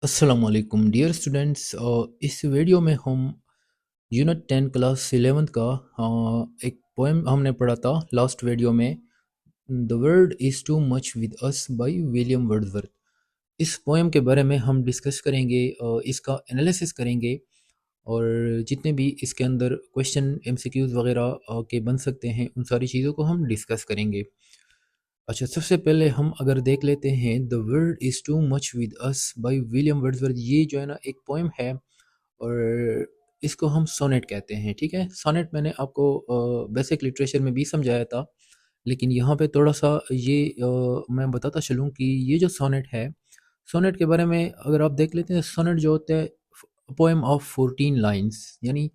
अस्सलामुअलैकुम dear students. इस video में हम यूनिट 10 क्लास 11 का एक पोएम हमने पढ़ा था लास्ट वीडियो में। The world is too much with us by William Wordsworth. इस पोएम के बारे में हम डिस्कस करेंगे, इसका एनालिसिस करेंगे और जितने भी इसके अंदर क्वेश्चन एमसीक्यूज़ वगैरह के बन सकते हैं उन सारी चीज़ों को हम डिस्कस करेंगे। अच्छा, सबसे पहले हम अगर देख लेते हैं the world is too much with us by William Wordsworth. ये जो है ना एक पोएम है और इसको हम सोनेट कहते हैं। ठीक है, सोनेट मैंने आपको बेसिक लिटरेचर में भी समझाया था, लेकिन यहाँ पे थोड़ा सा ये मैं बताता चलूँ कि ये जो सोनेट है, सोनेट के बारे में अगर आप देख लेते हैं, सोनेट जो होता है पोएम ऑफ 14 लाइन्स, यानी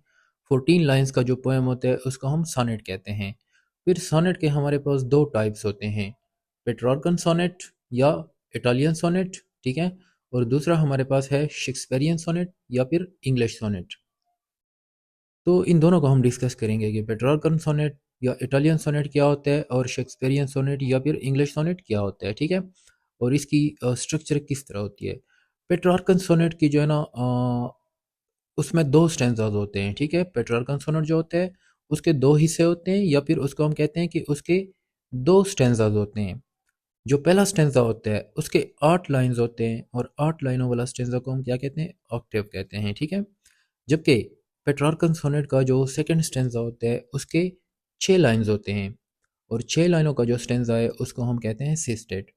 14 लाइन्स का जो पोएम होता है उसको हम सोनेट कहते हैं। फिर सोनेट के हमारे पास दो टाइप्स होते हैं, पेट्रार्कन सोनेट या इटालियन सोनेट। ठीक है, और दूसरा हमारे पास है शेक्सपियरियन सोनेट या फिर इंग्लिश सोनेट। तो इन दोनों को हम डिस्कस करेंगे कि पेट्रार्कन सोनेट या इटालियन सोनेट क्या होता है और शेक्सपियरियन सोनेट या फिर इंग्लिश सोनेट क्या होता है। ठीक है, और इसकी स्ट्रक्चर किस तरह होती है। पेट्रार्कन सोनेट की जो है ना उसमें दो स्टैंजाज होते हैं। ठीक है, पेट्रार्कन सोनेट जो होता है उसके दो हिस्से होते हैं, या फिर उसको हम कहते हैं कि उसके दो स्टैंजाज होते हैं। जो पहला स्टेंजा होता है उसके 8 लाइंस होते हैं और 8 लाइनों वाला स्टेंजा को हम क्या कहते हैं, ऑक्टेव कहते हैं। ठीक है, जबकि पेट्रार्कन सोनेट का जो सेकंड स्टेंजा होता है उसके 6 लाइंस होते हैं और 6 लाइनों का जो स्टेंजा है उसको हम कहते हैं सिस्टेट।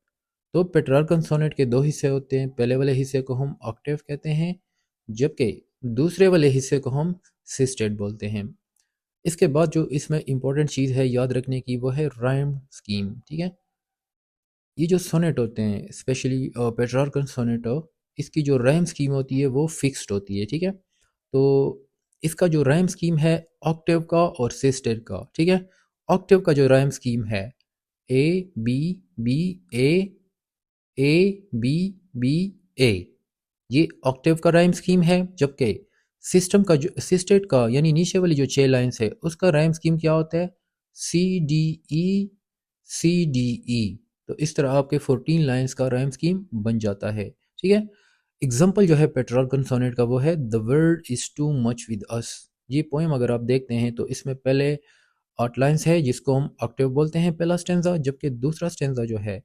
तो पेट्रार्कन सोनेट के दो हिस्से होते हैं, पहले वाले हिस्से को हम ऑक्टेव कहते हैं जबकि दूसरे वाले हिस्से को हम सिस्टेट बोलते हैं। इसके बाद जो इसमें इंपॉर्टेंट चीज़ है याद रखने की वो है राइम स्कीम। ठीक है, ये जो सोनेट होते हैं स्पेशली पेट्रार्कन सोनेटो, इसकी जो रैम स्कीम होती है वो फिक्स्ड होती है। ठीक है, तो इसका जो रैम स्कीम है ऑक्टेव का और सिस्टेट का। ठीक है, ऑक्टेव का जो रैम स्कीम है A B B A A B B A, ये ऑक्टेव का राइम स्कीम है। जबकि सिस्टम का जो सिस्टेट का यानी नीचे वाली जो 6 लाइन्स है उसका राइम स्कीम क्या होता है, C D E C D E. तो इस तरह आपके 14 लाइन्स का राइम स्कीम बन जाता है। ठीक है, एग्जाम्पल जो है पेट्रार्कन सोनेट का वो है the world is to much with अस। ये पोएम अगर आप देखते हैं तो इसमें पहले 8 लाइन्स है जिसको हम ऑक्टेव बोलते हैं पहला स्टेंजा, जबकि दूसरा स्टेंजा जो है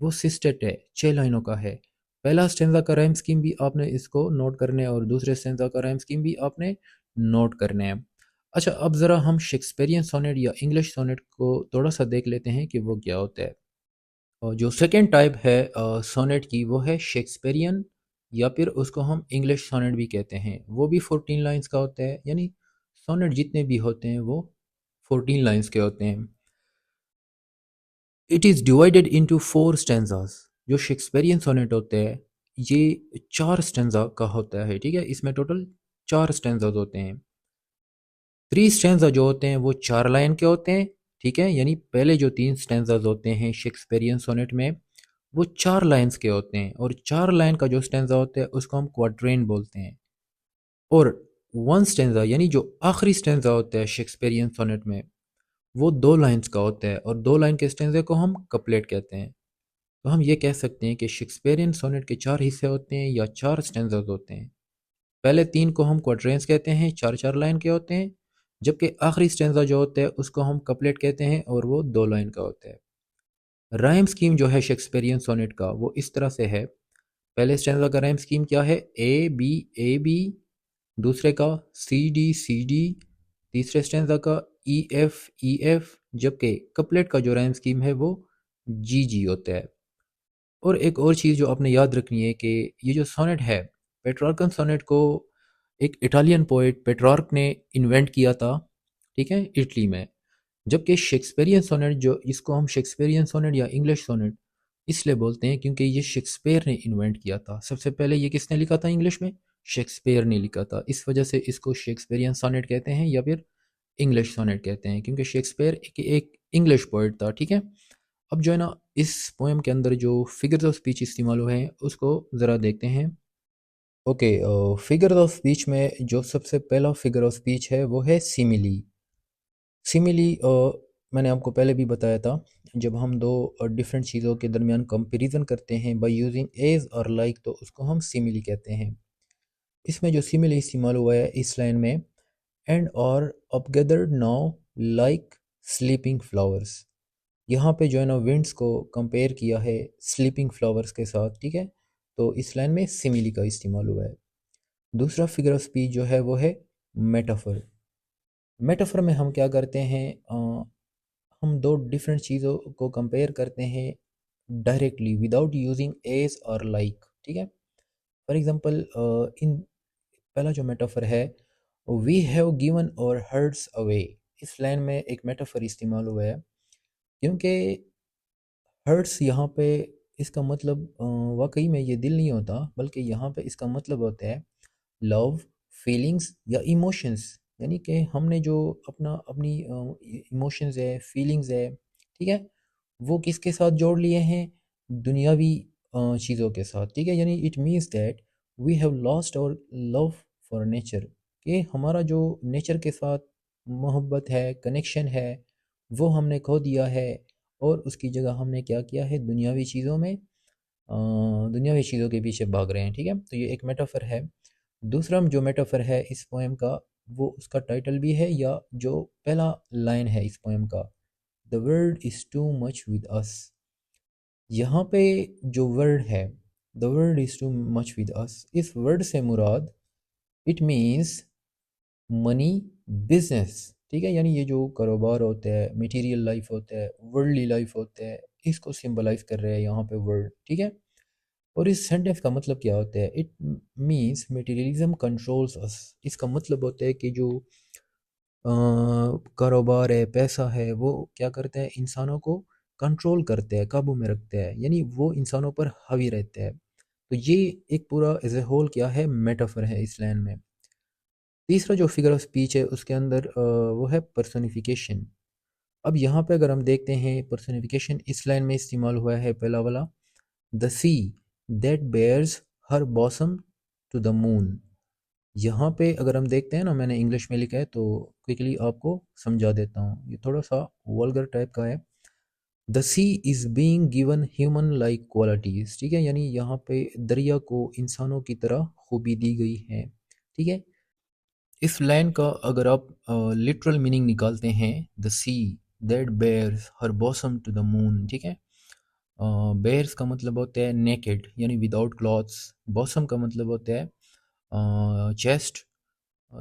वो सिस्टेट है, 6 लाइनों का है। पहला स्टेंजा का राइम स्कीम भी आपने इसको नोट करने हैं और दूसरे स्टेंजा का राइम स्कीम भी आपने नोट करने हैं। अच्छा, अब ज़रा हम शेक्सपियरियन सोनेट या इंग्लिश सोनेट को थोड़ा सा देख लेते हैं कि वो क्या होता है। और जो सेकेंड टाइप है सोनेट की वो है शेक्सपियरियन या फिर उसको हम इंग्लिश सोनेट भी कहते हैं। वो भी 14 लाइन्स का होता है, यानी सोनेट जितने भी होते हैं वो 14 लाइन्स के होते हैं। It is divided into 4 stanzas. जो शेक्सपियरियन सोनेट होते हैं ये 4 स्टेंजा का होता है। ठीक है, इसमें टोटल 4 स्टेंजाज होते हैं। 3 स्टेंजा जो होते हैं वो 4 लाइन के होते हैं। ठीक है, यानी पहले जो 3 स्टेंजाज होते हैं शेक्सपियरियन सोनेट में वो 4 लाइन्स के होते हैं और 4 लाइन का जो स्टेंजा होता है उसको हम क्वाड्रेन बोलते हैं। और 1 स्टेंजा यानी जो आखिरी स्टेंजा होता है शेक्सपियरियन सोनेट में वो 2 लाइन्स का होता है और 2 लाइन के स्टेंजे को हम कपलेट कहते हैं। तो हम ये कह सकते हैं कि शेक्सपियरियन सोनेट के 4 हिस्से होते हैं या 4 स्टेंजाज होते हैं। पहले 3 को हम क्वाड्रेंस कहते हैं, 4-4 लाइन के होते हैं, जबकि आखिरी स्टेंजा जो होता है उसको हम कपलेट कहते हैं और वो 2 लाइन का होता है। राइम स्कीम जो है शेक्सपियरियन सोनेट का वो इस तरह से है। पहले स्टेंजा का राइम स्कीम क्या है, ए बी, दूसरे का सी डी, तीसरे स्टेंजा का ई एफ, जबकि कपलेट का जो राइम स्कीम है वो जी होता है। और एक और चीज़ जो आपने याद रखनी है कि ये जो सोनेट है, पेट्रार्कन सोनेट को एक इटालियन पोएट पेट्रार्क ने इन्वेंट किया था। ठीक है, इटली में। जबकि शेक्सपियरियन सोनेट जो इसको हम शेक्सपियरियन सोनेट या इंग्लिश सोनेट इसलिए बोलते हैं क्योंकि ये शेक्सपियर ने इन्वेंट किया था। सबसे पहले ये किसने लिखा था इंग्लिश में, शेक्सपियर ने लिखा था। इस वजह से इसको शेक्सपियरियन सोनेट कहते हैं या फिर इंग्लिश सोनेट कहते हैं, क्योंकि शेक्सपियर एक इंग्लिश पोइट था। ठीक है, अब जो है ना इस पोएम के अंदर जो फिगर्स ऑफ स्पीच इस्तेमाल हुए हैं उसको ज़रा देखते हैं। ओके, फिगर ऑफ स्पीच में जो सबसे पहला फिगर ऑफ स्पीच है वो है सिमिली। सिमिली मैंने आपको पहले भी बताया था, जब हम दो डिफरेंट चीज़ों के दरमियान कंपैरिजन करते हैं बाय यूजिंग एज और लाइक, तो उसको हम सिमिली कहते हैं। इसमें जो सिमिली इस्तेमाल हुआ है इस लाइन में, एंड और up gathered now like sleeping flowers, यहाँ पे जो है ना विंड्स को कंपेयर किया है स्लीपिंग फ्लावर्स के साथ, ठीक है। तो इस लाइन में सिमिली का इस्तेमाल हुआ है। दूसरा फिगर ऑफ स्पीच जो है वो है मेटाफर। मेटाफर में हम क्या करते हैं, हम दो डिफरेंट चीज़ों को कंपेयर करते हैं डायरेक्टली विदाउट यूजिंग एज और लाइक, ठीक है। फॉर एग्जांपल, इन पहला जो मेटाफर है, वी हैव गिवन और हर्ट्स अवे, इस लाइन में एक मेटाफर इस्तेमाल हुआ है, क्योंकि हर्ट्स यहाँ पे इसका मतलब वाकई में ये दिल नहीं होता, बल्कि यहाँ पे इसका मतलब होता है लव, फीलिंग्स या इमोशंस। यानी कि हमने जो अपनी इमोशंस है, फीलिंग्स है, ठीक है, वो किसके साथ जोड़ लिए हैं, दुनियावी चीज़ों के साथ, ठीक है। यानी it means that we have lost our love for nature, कि हमारा जो नेचर के साथ मोहब्बत है, कनेक्शन है, वो हमने खो दिया है, और उसकी जगह हमने क्या किया है, दुनियावी चीज़ों में दुनियावी चीज़ों के पीछे भाग रहे हैं, ठीक है। तो ये एक मेटाफर है। दूसरा जो मेटाफर है इस पोएम का, वो उसका टाइटल भी है, या जो पहला लाइन है इस पोएम का, the world is too much with अस। यहाँ पे जो वर्ड है, the world is too much with अस, इस वर्ड से मुराद इट मीन्स मनी, बिजनेस, ठीक है। यानी ये जो कारोबार होता है, मटेरियल लाइफ होता है, वर्ल्डली लाइफ होता है, इसको सिंबलाइज कर रहे हैं यहाँ पे वर्ड, ठीक है। और इस सेंटेंस का मतलब क्या होता है, इट मीन्स मटेरियलिज्म कंट्रोल्स अस। इसका मतलब होता है कि जो कारोबार है, पैसा है, वो क्या करता है, इंसानों को कंट्रोल करते हैं, काबू में रखते हैं, यानी वो इंसानों पर हावी रहते हैं। तो ये एक पूरा एज ए होल क्या है, मेटाफर है इस लाइन में। तीसरा जो फिगर ऑफ स्पीच है उसके अंदर वो है पर्सोनिफिकेशन। अब यहाँ पे अगर हम देखते हैं पर्सोनिफिकेशन इस लाइन में इस्तेमाल हुआ है, पहला वाला, the sea that bares her bosom to the moon. यहाँ पे अगर हम देखते हैं ना, मैंने इंग्लिश में लिखा है तो क्विकली आपको समझा देता हूँ, ये थोड़ा सा वल्गर टाइप का है। The sea is being given human like qualities, ठीक है। यानी यहाँ पे दरिया को इंसानों की तरह खूबी दी गई है, ठीक है। इस लाइन का अगर आप लिटरल मीनिंग निकालते हैं, the sea that bares her bosom to the moon, ठीक है। बेयर्स का मतलब होता है नेकेड, यानी विदाउट क्लॉथ्स। बॉसम का मतलब होता है चेस्ट,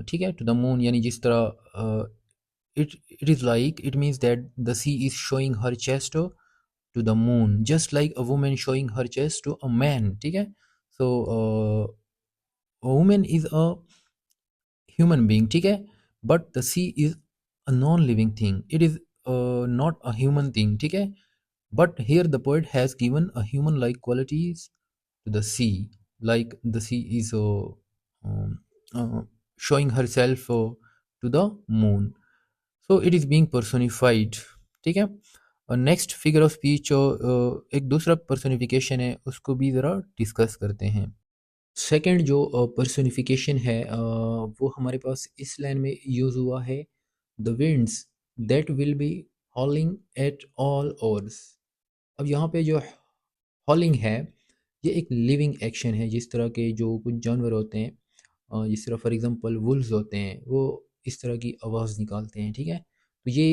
ठीक है, टू द मून, यानी जिस तरह it is like, it means that the sea is showing her chest to the moon, just like a woman showing her chest to a man, ठीक है। So woman is a human being, ठीक है, but the sea is a non living thing, it is not a human thing, ठीक है। But here the poet has given a human like qualities to the sea, like the sea is um, uh, showing herself to the moon, so it is being personified, ठीक है। और next figure of speech एक दूसरा personification है, उसको भी ज़रा discuss करते हैं। सेकंड जो पर्सोनिफिकेशन है वो हमारे पास इस लाइन में यूज़ हुआ है, the winds that will be हॉलिंग at all overs. अब यहाँ पे जो हॉलिंग है, ये एक लिविंग एक्शन है। जिस तरह के जो कुछ जानवर होते हैं, जिस तरह फॉर एग्जांपल वुल्व्स होते हैं, वो इस तरह की आवाज़ निकालते हैं, ठीक है। तो ये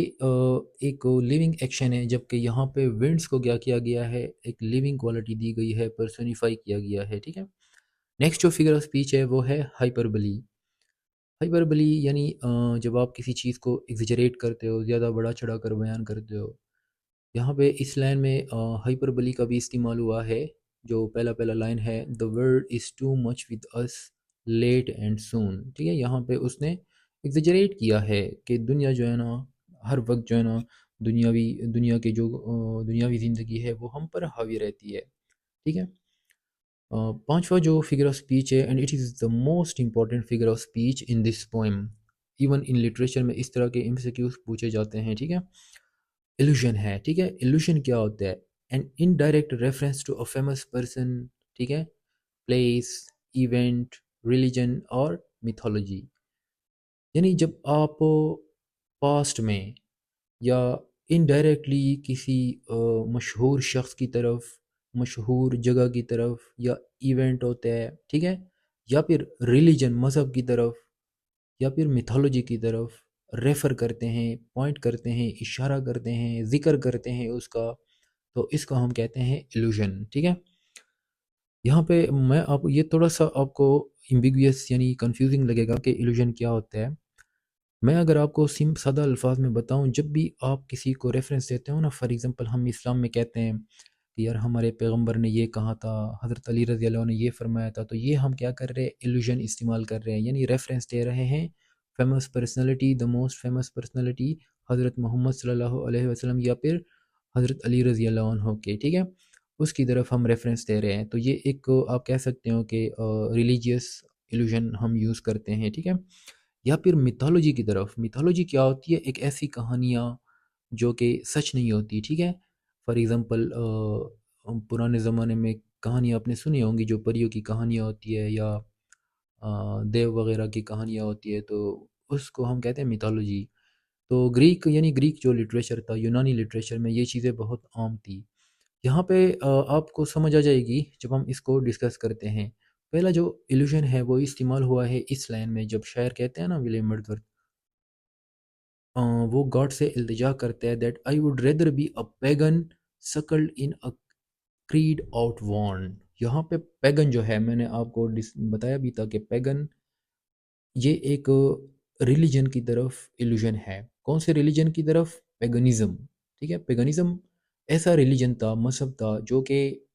एक लिविंग एक्शन है, जबकि यहाँ पे विंड्स को क्या किया गया है, एक लिविंग क्वालिटी दी गई है, पर्सोनिफाई किया गया है, ठीक है। नेक्स्ट जो फिगर ऑफ स्पीच है वो है हाइपरबली। हाइपरबली यानी जब आप किसी चीज़ को एग्जरेट करते हो, ज़्यादा बड़ा चढ़ा कर बयान करते हो। यहाँ पे इस लाइन में हाइपरबली का भी इस्तेमाल हुआ है। जो पहला पहला लाइन है, the world is too much with us late and soon, ठीक है। यहाँ पे उसने एग्जरेट किया है कि दुनिया जो है ना, हर वक्त जो है ना, दुनिया के जो दुनियावी ज़िंदगी है वो हम पर हावी रहती है, ठीक है। पांचवा जो फिगर ऑफ स्पीच है, and it is the most important figure of speech in this poem. Even in literature में इस तरह के एमसीक्यूज पूछे जाते हैं, ठीक है। इल्यूशन है, ठीक है। इल्यूशन क्या होता है, an indirect reference to a famous person, ठीक है, प्लेस, इवेंट, रिलीजन और मिथोलॉजी। यानी जब आप पास्ट में या इनडायरेक्टली किसी मशहूर शख्स की तरफ, मशहूर जगह की तरफ, या इवेंट होता है, ठीक है, या फिर रिलीजन, मज़हब की तरफ, या फिर मिथोलॉजी की तरफ रेफ़र करते हैं, पॉइंट करते हैं, इशारा करते हैं, ज़िक्र करते हैं उसका, तो इसको हम कहते हैं इल्यूज़न, ठीक है। यहाँ पे मैं आप ये थोड़ा-सा आपको एम्बिगुअस यानी कन्फ्यूज़िंग लगेगा कि इल्यूज़न क्या होता है। मैं अगर आपको सादा अल्फाज में बताऊं, जब भी आप किसी को रेफरेंस देते हो ना, फॉर एग्जांपल हम इस्लाम में कहते हैं कि यार हमारे पैगंबर ने ये कहा था, हज़रत अली रज़ी अल्लाह ने ये फरमाया था, तो ये हम क्या कर रहे हैं, इल्यूजन इस्तेमाल कर रहे हैं, यानी रेफरेंस दे रहे हैं famous personality, the most famous personality हज़रत मोहम्मद सल्लल्लाहु अलैहि वसल्लम, या फिर हज़रत अली रज़ी अल्लाह अन्हु के, ठीक है, उसकी तरफ हम रेफरेंस दे रहे हैं। तो ये एक आप कह सकते हो कि रिलीजियस इल्यूजन हम यूज़ करते हैं, ठीक है। या फिर मिथोलॉजी की तरफ, मिथोलॉजी क्या होती है, एक ऐसी कहानियाँ जो कि सच नहीं होती, ठीक है। फॉर एग्ज़ाम्पल पुराने ज़माने में कहानियाँ आपने सुनी होंगी, जो परियों की कहानियाँ होती है, या देव वगैरह की कहानियाँ होती है, तो उसको हम कहते हैं मिथोलॉजी। तो ग्रीक, यानी ग्रीक जो लिटरेचर था, यूनानी लिटरेचर में ये चीज़ें बहुत आम थी। यहाँ पे आपको समझ आ जाएगी जब हम इसको डिस्कस करते हैं। पहला जो इल्यूशन है वो इस्तेमाल हुआ है इस लाइन में, जब शायर कहते हैं ना, विलियम वर्ड्सवर्थ, वो गॉड से इल्तिजा करते हैं that I would rather be a pagan suckled in a creed outworn. यहाँ पे पैगन जो है, मैंने आपको बताया भी था कि पैगन ये एक रिलीजन की तरफ इल्यूजन है। कौन से रिलीजन की तरफ? पैगनिज्म, ठीक है। पैगनिज्म ऐसा रिलीजन था, मजहब था, जो कि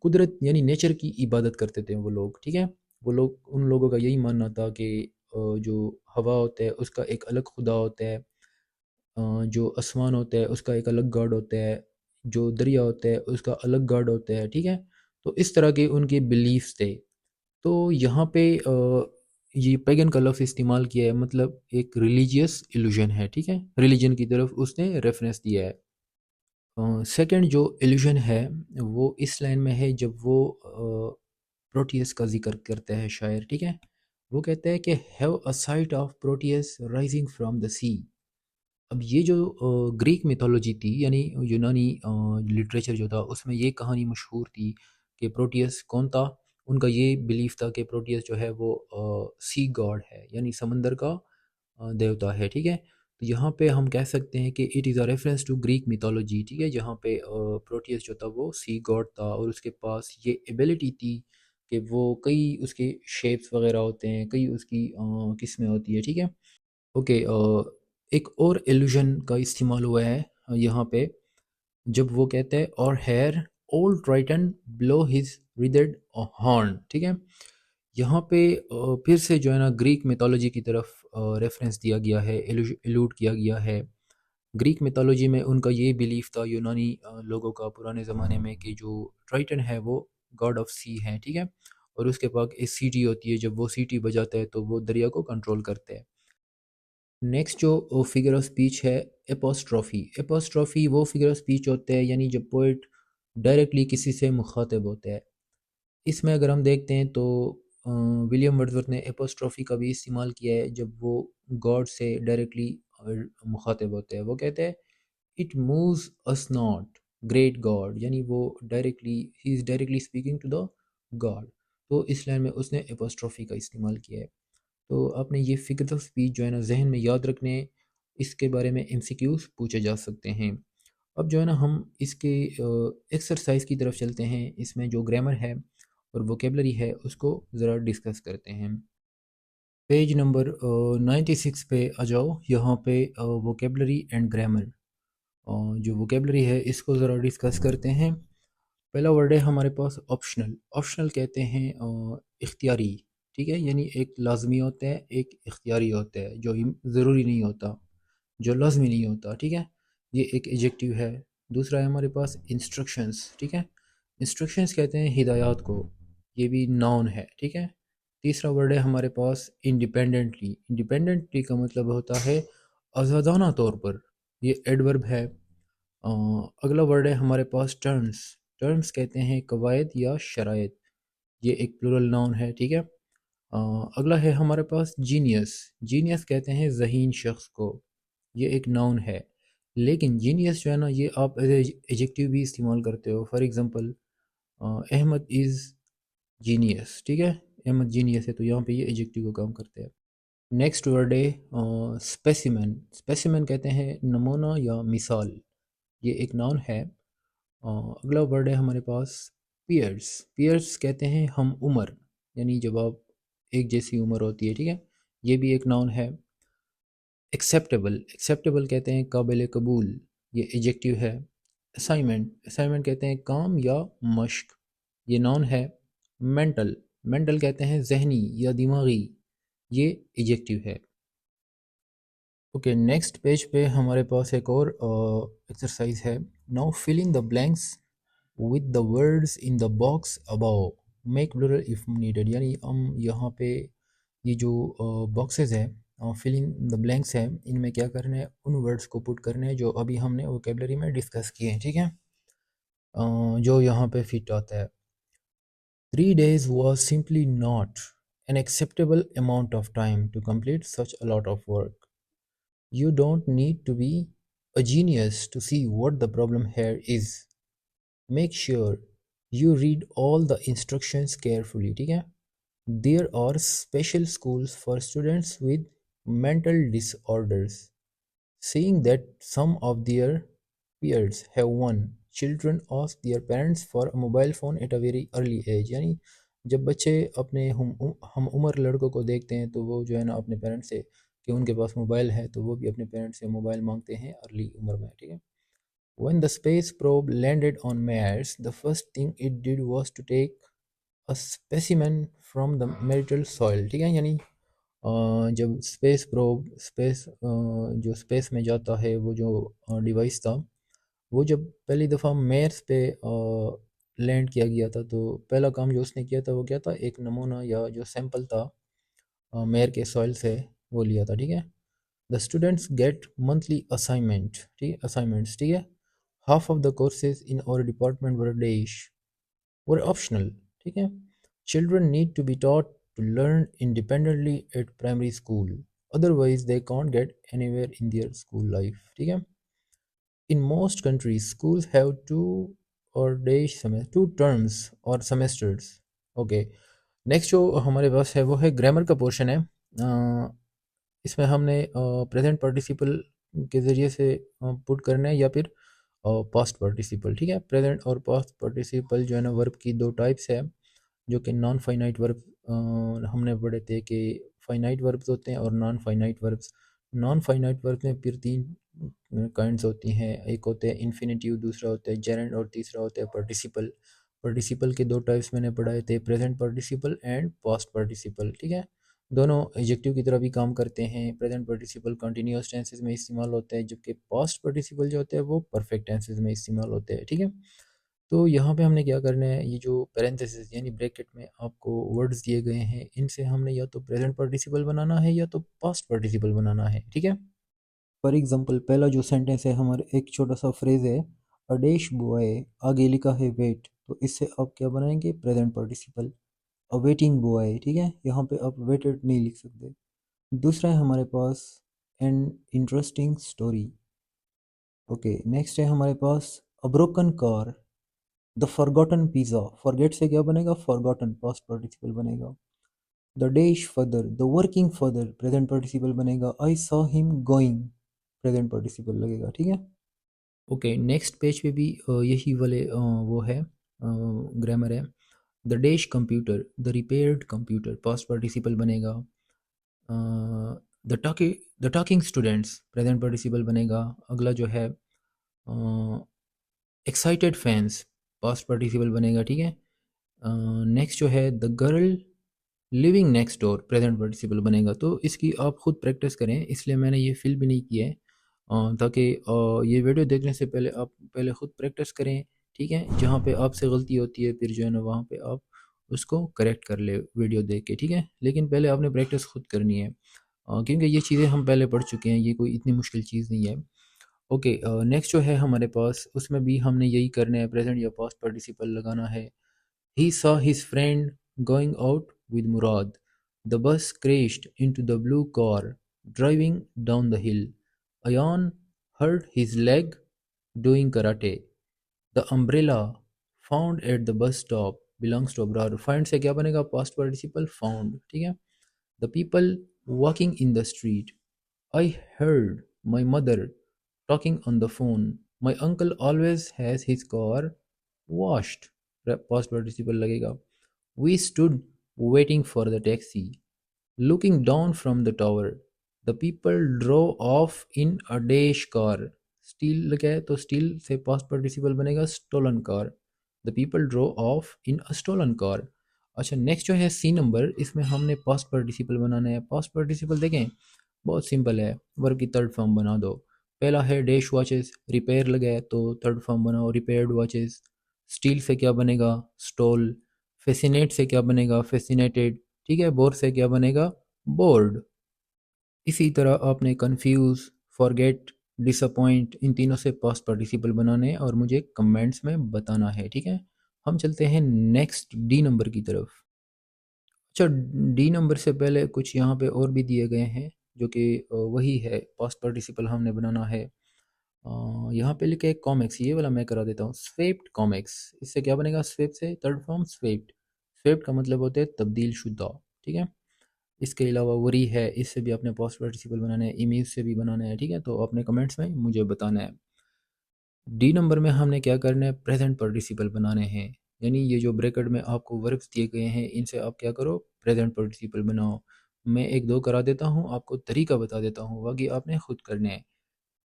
कुदरत यानी नेचर की इबादत करते थे वो लोग, ठीक है। वो लोग, उन लोगों का यही मानना था कि जो हवा होता है उसका एक अलग खुदा होता है, जो आसमान होता है उसका एक अलग गॉड होता है, जो दरिया होता है उसका अलग गॉड होता है, ठीक है। तो इस तरह के उनके बिलीफ्स थे। तो यहाँ पे ये पैगन का लफ्ज़ इस्तेमाल किया है, मतलब एक रिलीजियस इल्यूजन है, ठीक है, रिलीजन की तरफ उसने रेफरेंस दिया है। सेकंड जो इल्यूजन है वो इस लाइन में है, जब वो प्रोटियस का जिक्र करता है शायर, ठीक है। वो कहता है कि have a sight of Proteus rising from the sea. अब ये जो ग्रीक मिथोलॉजी थी, यानी यूनानी लिटरेचर जो था, उसमें ये कहानी मशहूर थी कि प्रोटियस कौन था। उनका ये बिलीफ था कि प्रोटियस जो है वो सी गॉड है, यानी समंदर का देवता है, ठीक है। तो यहाँ पे हम कह सकते हैं कि it is a reference to Greek mythology, ठीक है, जहाँ पे प्रोटियस जो था वो सी गॉड था, और उसके पास ये एबिलिटी थी कि वो कई उसके शेप्स वगैरह होते हैं, कई उसकी किस्में होती है, ठीक है। ओके, एक और इल्यूजन का इस्तेमाल हुआ है यहाँ पे, जब वो कहते हैं और hear old Triton blow his wreathed horn, ठीक है। यहाँ पे फिर से जो है ना, ग्रीक मिथोलॉजी की तरफ रेफरेंस दिया गया है, एलूड किया गया है। ग्रीक मिथोलॉजी में उनका ये बिलीफ था, यूनानी लोगों का पुराने ज़माने में, कि जो ट्राइटन है वो गॉड ऑफ सी है, ठीक है। और उसके पास एक सीटी होती है, जब वो सीटी बजाता है तो वो दरिया को कंट्रोल करते हैं। नेक्स्ट जो फिगर ऑफ स्पीच है, एपोस्ट्रॉफी। एपोस्ट्रॉफी वो फिगर ऑफ स्पीच होते हैं, यानी जब पोइट डायरेक्टली किसी से मुखातिब होते हैं। इसमें अगर हम देखते हैं तो विलियम वर्ड्सवर्थ ने एपोस्ट्रॉफी का भी इस्तेमाल किया है, जब वो गॉड से डायरेक्टली मुखातिब होते हैं। वो कहते हैं it moves us not great god, यानी वो directly, he is directly speaking to the god. तो इस लाइन में उसने एपोस्ट्रॉफी का इस्तेमाल किया है। तो आपने ये फिगर ऑफ स्पीच जो है ना जहन में याद रखने, इसके बारे में एमसीक्यूज पूछे जा सकते हैं। अब जो है ना, हम इसके एक्सरसाइज की तरफ चलते हैं। इसमें जो ग्रामर है और वोकेबलरी है उसको ज़रा डिस्कस करते हैं। पेज नंबर 96 पे आ जाओ। यहाँ पे वोकेबलरी एंड ग्रामर, जो वोकेबलरी है इसको ज़रा डिस्कस करते हैं। पहला वर्ड है हमारे पास ऑप्शनल। ऑप्शनल कहते हैं इख्तियारी, ठीक है, यानी एक लाजमी होता है, एक इख्तियारी होता है, जो ज़रूरी नहीं होता, जो लाजमी नहीं होता, ठीक है। ये एक एजेक्टिव है। दूसरा है हमारे पास इंस्ट्रक्शंस, ठीक है। इंस्ट्रक्शंस कहते हैं हिदायत को, ये भी नाउन है, ठीक है। तीसरा वर्ड है हमारे पास इंडिपेंडेंटली। इंडिपेंडेंटली का मतलब होता है आज़ादाना तौर पर, ये एडवर्ब है। अगला वर्ड है हमारे पास टर्म्स। टर्म्स कहते हैं कवायद या शराइत, ये एक प्लूरल नाउन है, ठीक है। अगला है हमारे पास जीनियस। जीनियस कहते हैं ज़हीन शख्स को, ये एक नाउन है। लेकिन जीनियस जो है ना, ये आप एज एजेक्टिव भी इस्तेमाल करते हो। For example, Ahmed is genius, ठीक है, अहमद जीनियस है, तो यहाँ पे ये एजेक्टिव का काम करते हैं। नेक्स्ट वर्ड है स्पेसिमेन। स्पेसिमेन कहते हैं नमूना या मिसाल, ये एक नाउन है। अगला वर्ड है हमारे पास पीयर्स। पीयर्स कहते हैं हम उम्र, यानी जब आप एक जैसी उम्र होती है, ठीक है, ये भी एक नाउन है। एक्सेप्टेबल, एक्सेप्टेबल कहते हैं काबिल कबूल, ये एजेक्टिव है। असाइनमेंट, असाइनमेंट कहते हैं काम या मश्क, ये नाउन है। मेंटल, मेंटल कहते हैं जहनी या दिमागी, ये एजेक्टिव है। ओके, नेक्स्ट पेज पे हमारे पास एक और एक्सरसाइज है। Now fill in the blanks with the words in the box above, make plural if needed. यानी हम यहाँ पे ये जो बॉक्सेस है, फिल इन द ब्लैंक्स है, इनमें क्या करना है, उन वर्ड्स को पुट करने हैं जो अभी हमने वोकेबलरी में डिस्कस किए हैं, ठीक है, जो यहाँ पे फिट आता है। 3 days was simply not an acceptable amount of time to complete such a lot of work. You don't need to be a genius to see what the problem here is. Make sure you read all the instructions carefully, ठीक है? There are special schools for students with mental disorders. Seeing that some of their peers have one, children ask their parents for a mobile phone at a very early age. यानी जब बच्चे अपने हम उम्र लड़कों को देखते हैं तो वो जो है ना अपने पेरेंट्स से कि उनके पास मोबाइल है, तो वो भी अपने पेरेंट्स से मोबाइल मांगते हैं अर्ली उम्र में, ठीक है। When the space probe landed on Mars, the first thing it did was to take a specimen from the marital soil, ठीक है। यानी जब स्पेस प्रोब जो स्पेस में जाता है, वो जो डिवाइस था, वो जब पहली दफ़ा मेर्स पे लैंड किया गया था, तो पहला काम जो उसने किया था वो क्या था, एक नमूना या जो सैंपल था मेर के सॉइल से वो लिया था, ठीक है। The students get monthly assignment, ठीक है, असाइनमेंट्स, ठीक है। Half of the courses in our department were dash were optional, ठीक है। Children need to be taught to learn independently at primary school, otherwise they can't get anywhere in their school life, ठीक है। In most countries schools have two terms or semesters। Okay, next जो हमारे पास है वो है grammar का portion है। इसमें हमने प्रेजेंट पार्टिसिपल के ज़रिए से पुट करना है या फिर पास्ट पार्टिसिपल, ठीक है। प्रेजेंट और पास्ट पार्टिसिपल जो है ना, वर्ब की दो टाइप्स है, जो कि नॉन फाइनाइट वर्ब हमने पढ़े थे कि फाइनाइट वर्ब्स होते हैं और non finite verbs. Non finite verb में फिर तीन काइंड्स होती हैं, एक होते हैं इन्फिनेटिव, दूसरा होता है जेरेंड और तीसरा होता है पार्टिसिपल। पार्टिसिपल के दो टाइप्स मैंने पढ़ाए थे, present participle and past participle, ठीक है। दोनों एडजेक्टिव की तरह भी काम करते हैं। प्रेजेंट पार्टिसिपल कंटिन्यूअस टेंसेस में इस्तेमाल होता है, जबकि पास्ट पार्टिसिपल जो होता है वो परफेक्ट टेंसेस में इस्तेमाल होते हैं, ठीक है। तो यहाँ पे हमने क्या करना है, ये जो पैरेंथेसिस यानी ब्रैकेट में आपको वर्ड्स दिए गए हैं, इनसे हमने या तो प्रेजेंट पार्टिसिपल बनाना है या तो पास्ट पार्टिसिपल बनाना है, ठीक है। फॉर एग्जांपल, पहला जो सेंटेंस है हमारे, एक छोटा सा फ्रेज है, अडेश बॉय, आगे लिखा है वेट, तो इससे आप क्या बनाएंगे, प्रेजेंट पार्टिसिपल। अ वेटिंग बॉय, ठीक है, यहाँ पे आप वेटेड नहीं लिख सकते। दूसरा है हमारे पास an interesting story. Okay, next है हमारे पास a broken car, the forgotten pizza, forget से क्या बनेगा, फॉरगॉटन, पास्ट पार्टिसिपल बनेगा। The dash further, the working further, present participle बनेगा। I saw him going, present participle लगेगा, ठीक है। ओके, नेक्स्ट पेज पे भी यही वाले वो है, ग्रामर है। The dash computer, the repaired computer, past participle बनेगा। The talking students, present participle बनेगा। अगला जो है एक्साइटेड फैंस, पास्ट पार्टिसिपल बनेगा, ठीक है। नेक्स्ट जो है the girl living next door, present participle बनेगा। तो इसकी आप खुद प्रैक्टिस करें, इसलिए मैंने ये फिल भी नहीं किया है, ताकि ये वीडियो देखने से पहले आप पहले खुद प्रैक्टिस करें, ठीक है। जहाँ पे आपसे गलती होती है फिर जो है ना वहाँ पे आप उसको करेक्ट कर ले वीडियो देख के, ठीक है। लेकिन पहले आपने प्रैक्टिस खुद करनी है, क्योंकि ये चीज़ें हम पहले पढ़ चुके हैं, ये कोई इतनी मुश्किल चीज़ नहीं है। ओके, नेक्स्ट जो है हमारे पास, उसमें भी हमने यही करना है, प्रेजेंट या पास्ट पार्टिसिपल लगाना है। He saw his friend going out with Murad. The bus crashed into the blue car driving down the hill. Ayan hurt his leg doing karate. The umbrella found at the bus stop belongs to Abrar. Find से क्या बनेगा? Past participle found. ठीक है. The people walking in the street. I heard my mother talking on the phone. My uncle always has his car washed. Past participle लगेगा. We stood waiting for the taxi. Looking down from the tower, the people drove off in a dash car. Steal लगा है तो steal से past participle बनेगा stolen car. The people drove off in a stolen car. अच्छा next जो है सी number, इसमें हमने past participle बनाना है. past participle देखें बहुत सिंपल है, वर्ब की थर्ड फॉर्म बना दो. पहला है डैश वॉचेस, रिपेयर लगा है तो थर्ड फॉर्म बनाओ रिपेयर्ड वॉचेस. स्टील से क्या बनेगा? स्टोल. फेसिनेट से क्या बनेगा? फेसिनेटेड. ठीक है. बोर से क्या बनेगा? बोर्ड. इसी तरह आपने कंफ्यूज, फॉरगेट, डिसअपॉइंट, इन तीनों से पास्ट पार्टिसिपल बनाने हैं और मुझे कमेंट्स में बताना है. ठीक है. हम चलते हैं नेक्स्ट डी नंबर की तरफ. अच्छा डी नंबर से पहले कुछ यहाँ पे और भी दिए गए हैं जो कि वही है, पास्ट पार्टिसिपल हमने बनाना है. यहाँ पे लिखे कॉमिक्स, ये वाला मैं करा देता हूँ. स्वेप्ट कॉमिक्स, इससे क्या बनेगा? स्वेप से थर्ड फॉर्म स्वेप्ट. स्वेप्ट का मतलब होता है तब्दील शुदा. ठीक है. इसके अलावा वरी है, इससे भी अपने पास्ट पार्टिसिपल बनाना है. इमेज से भी बनाना है. ठीक है. तो अपने कमेंट्स में मुझे बताना है. डी नंबर में हमने क्या करना है? प्रेजेंट पार्टिसिपल बनाने हैं. यानी ये जो ब्रैकेट में आपको वर्ब्स दिए गए हैं इनसे आप क्या करो? प्रेजेंट पार्टिसिपल बनाओ. मैं एक दो करा देता हूँ, आपको तरीका बता देता हूँ, बाकी आपने खुद करने हैं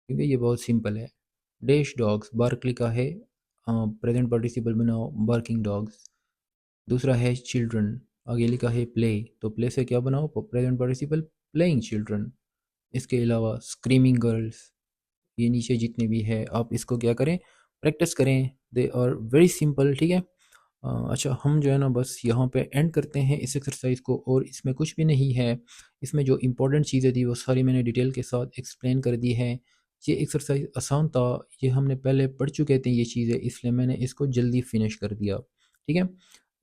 क्योंकि ये बहुत सिंपल है. डैश डॉग्स, बार्क लिखा है, प्रेजेंट पार्टिसिपल बनाओ बार्किंग डॉग्स. दूसरा है चिल्ड्रन, आगे लिखा है प्ले, तो प्ले से क्या बनाओ? Present participle playing children. इसके अलावा स्क्रीमिंग गर्ल्स, ये नीचे जितने भी है आप इसको क्या करें? प्रैक्टिस करें. They are very simple. ठीक है. अच्छा हम जो है ना बस यहाँ पे एंड करते हैं इस एक्सरसाइज को, और इसमें कुछ भी नहीं है. इसमें जो इंपॉर्टेंट चीज़ें थी वो सारी मैंने डिटेल के साथ एक्सप्लेन कर दी है. ये एक्सरसाइज आसान था, ये हमने पहले पढ़ चुके थे ये चीज़ें, इसलिए मैंने इसको जल्दी फिनिश कर दिया. ठीक है.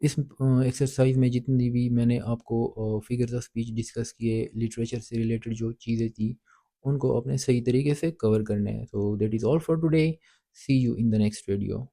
इस एक्सरसाइज में जितनी भी मैंने आपको फिगर्स ऑफ स्पीच डिस्कस किए, लिटरेचर से रिलेटेड जो चीज़ें थी उनको अपने सही तरीके से कवर करने हैं. तो that is all for today. See you in the next video.